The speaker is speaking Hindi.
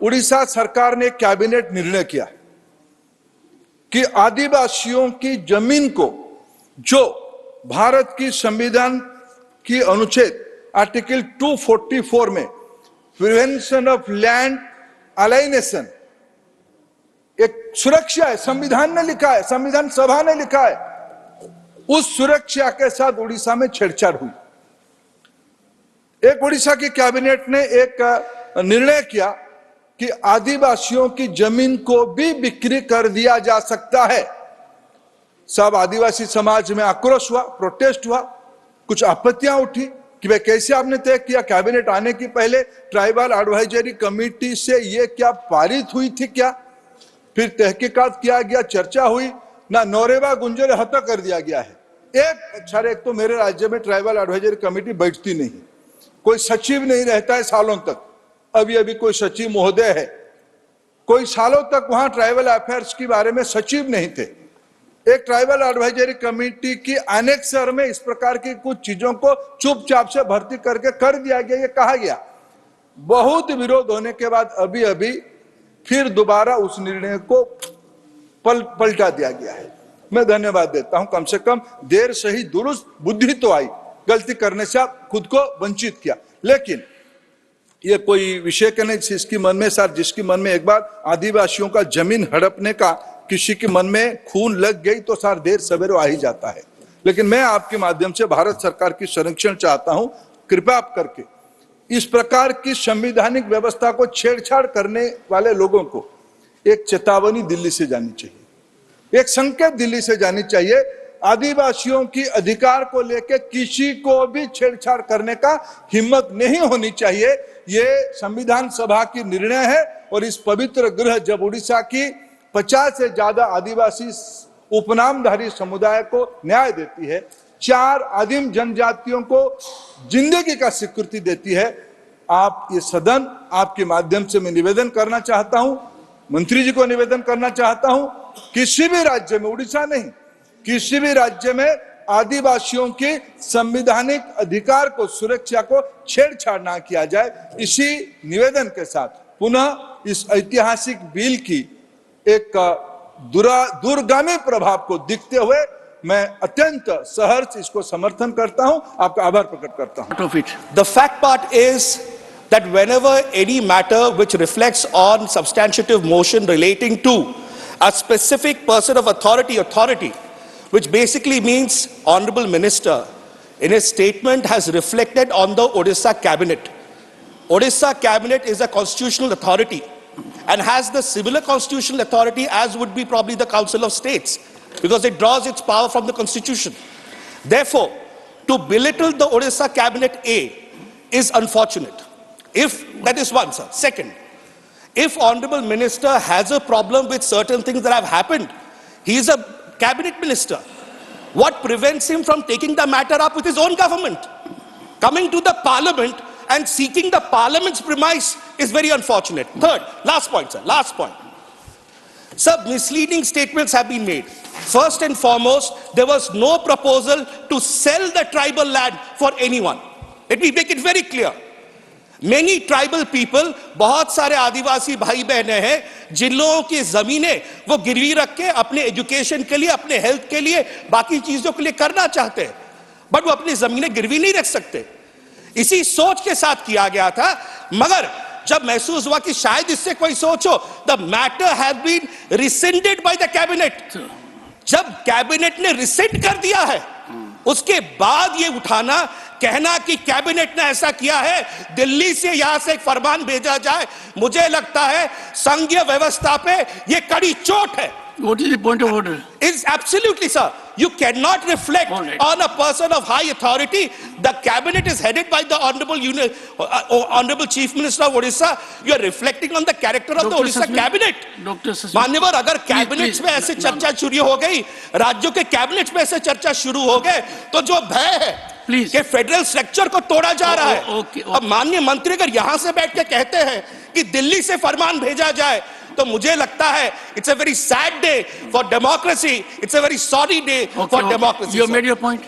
उड़ीसा सरकार ने कैबिनेट निर्णय किया कि आदिवासियों की जमीन को जो भारत की संविधान की अनुच्छेद आर्टिकल 244 में प्रिवेंशन ऑफ लैंड अलाइनेशन एक सुरक्षा है, संविधान ने लिखा है, संविधान सभा ने लिखा है, उस सुरक्षा के साथ उड़ीसा में छेड़छाड़ हुई। एक उड़ीसा की कैबिनेट ने एक निर्णय किया कि आदिवासियों की जमीन को भी बिक्री कर दिया जा सकता है। सब आदिवासी समाज में आक्रोश हुआ, प्रोटेस्ट हुआ, कुछ आपत्तियां उठी कि भाई कैसे आपने तय किया। कैबिनेट आने की पहले ट्राइबल एडवाइजरी कमेटी से ये क्या पारित हुई थी क्या? फिर तहकीकात किया गया, चर्चा हुई, ना नौरेवा गुंजर हत्या कर दिया गया है। एक तो मेरे राज्य में ट्राइबल एडवाइजरी कमेटी बैठती नहीं, कोई सचिव नहीं रहता है सालों तक। अभी कोई सचिव महोदय है, कोई सालों तक वहां ट्राइबल अफेयर्स के बारे में सचिव नहीं थे। एक ट्राइबल एडवाइजरी कमेटी की एनेक्सर में इस प्रकार की कुछ चीजों को चुपचाप से भर्ती करके कर दिया गया, ये कहा गया। बहुत विरोध होने के बाद अभी फिर दोबारा उस निर्णय को पलटा दिया गया है। मैं धन्यवाद देता हूं, कम से कम देर से ही दुरुस्त बुद्धि तो आई, गलती करने से आप खुद को वंचित किया। लेकिन ये कोई विषय के नहीं, जिसकी मन में सर, जिसकी मन में एक बार आदिवासियों का जमीन हड़पने का किसी के मन में खून लग गई तो सर देर सवेरे आ ही जाता है। लेकिन मैं आपके माध्यम से भारत सरकार की संरक्षण चाहता हूं, कृपया आप करके इस प्रकार की संवैधानिक व्यवस्था को छेड़छाड़ करने वाले लोगों को एक चेतावनी दिल्ली से जानी चाहिए, एक संकेत दिल्ली से जानी चाहिए। आदिवासियों की अधिकार को लेकर किसी को भी छेड़छाड़ करने का हिम्मत नहीं होनी चाहिए। ये संविधान सभा की निर्णय है और इस पवित्र गृह जब उड़ीसा की 50 से ज्यादा आदिवासी उपनामधारी समुदाय को न्याय देती है, 4 आदिम जनजातियों को जिंदगी का स्वीकृति देती है, आप ये सदन आपके माध्यम से मैं निवेदन करना चाहता हूं, मंत्री जी को निवेदन करना चाहता हूं, किसी भी राज्य में, उड़ीसा नहीं, किसी भी राज्य में आदिवासियों के संवैधानिक अधिकार को, सुरक्षा को छेड़छाड़ ना किया जाए। इसी निवेदन के साथ पुनः इस ऐतिहासिक बिल की एक दूरगामी प्रभाव को देखते हुए मैं अत्यंत सहर्ष इसको समर्थन करता हूं, आपका आभार प्रकट करता हूं। The fact part is that whenever any matter which reflects on substantive motion relating to a specific person of authority, which basically means Honorable Minister, in his statement has reflected on the Odisha Cabinet. Odisha Cabinet is a constitutional authority and has the similar constitutional authority as would be probably the Council of States, because it draws its power from the Constitution. Therefore, to belittle the Odisha Cabinet is unfortunate. If that is one, sir. Second, if Honorable Minister has a problem with certain things that have happened, he is a cabinet minister. What prevents him from taking the matter up with his own government? Coming to the parliament and seeking the parliament's premise is very unfortunate. Third, last point, sir, last point. Sir, misleading statements have been made. First and foremost, there was no proposal to sell the tribal land for anyone. Let me make it very clear. Many tribal people, बहुत सारे आदिवासी भाई बहने हैं जिन लोगों की जमीनें वो गिरवी रख के अपने एजुकेशन के लिए, अपने हेल्थ के लिए, बाकी चीजों के लिए करना चाहते हैं, बट वो अपनी जमीनें गिरवी नहीं रख सकते। इसी सोच के साथ किया गया था, मगर जब महसूस हुआ कि शायद इससे कोई सोच हो, the matter has been rescinded by the cabinet. जब कैबिनेट ने रिसेंड कर दिया है, उसके बाद ये उठाना, कहना कि कैबिनेट ने ऐसा किया है, दिल्ली से यहां से एक फरमान भेजा जाए, मुझे लगता है संघीय व्यवस्था पे ये कड़ी चोट है। What is the point of order? It's absolutely, sir. You cannot reflect on a person of high authority. The cabinet is headed by the Honorable Chief Minister of Odisha. You are reflecting on the character of the Odisha cabinet. मान्यवर, अगर कैबिनेट में ऐसे चर्चा शुरू हो गई, राज्यों के कैबिनेट में ऐसे चर्चा शुरू हो गए, तो जो भय है कि फेडरल स्ट्रक्चर को तोड़ा जा रहा है, अब माननीय मंत्री अगर यहां से बैठ के कहते हैं कि दिल्ली से फरमान भेजा जाए, तो मुझे लगता है it's a very sad day for democracy, it's a very sorry day for democracy. You made your point.